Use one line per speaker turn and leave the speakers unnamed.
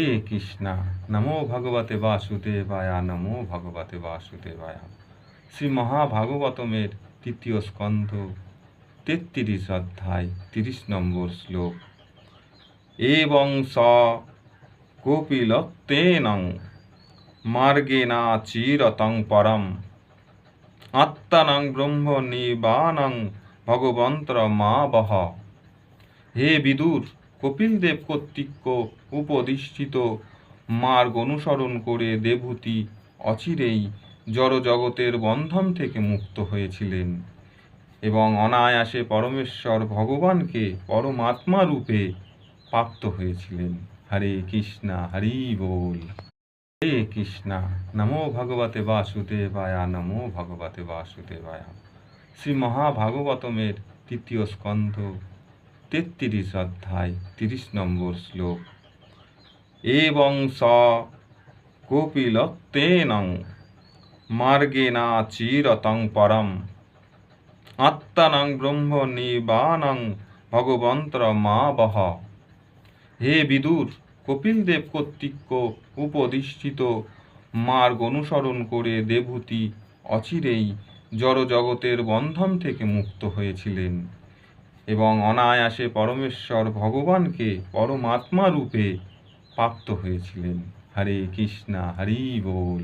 হে কৃষ্ণা, নমো ভগবতে বাসুদেবায়, নমো ভগবতে বাসুদেবায়। শ্রী মহাভাগবতমের তৃতীয় স্কন্ধ 33 অধ্যায় 30 নম্বর শ্লোক। এবং স কপিলত্বেনং মার্গেনা চিরতং পরম আত্মানং ব্রহ্ম নিবানং ভগবন্তর মা বহ। হে বিদুর, কপিলদেব কর্তৃক উপদিষ্টিত মার্গ অনুসরণ করে দেবহূতি অচিরেই জড়জগতের বন্ধন থেকে মুক্ত হয়েছিলেন এবং অনায়াসে পরমেশ্বর ভগবানকে পরমাত্মা রূপে প্রাপ্ত হয়েছিলেন। হরে কৃষ্ণা, হরি বল। হে কৃষ্ণা, নমো ভগবতে বাসুদেবায়, নমো ভগবতে বাসুদেবায়। শ্রী মহাভাগবতমের তৃতীয় স্কন্ধ 33 অধ্যায় 30 নম্বর শ্লোক। এবং স কপিলত্বেনং মার্গেনা চিরতং পরম আত্মানং ব্রহ্ম নিবানং ভগবন্তর মা বহ। হে বিদুর, কপিলদেব কর্তৃক উপদিষ্টিত মার্গ অনুসরণ করে দেবহূতি অচিরেই জড়জগতের বন্ধন থেকে মুক্ত হয়েছিলেন এবং অনায়াসে পরমেশ্বর ভগবানকে পরমাত্মা রূপে প্রাপ্ত হয়েছিলেন। হরে কৃষ্ণা, হরি বল।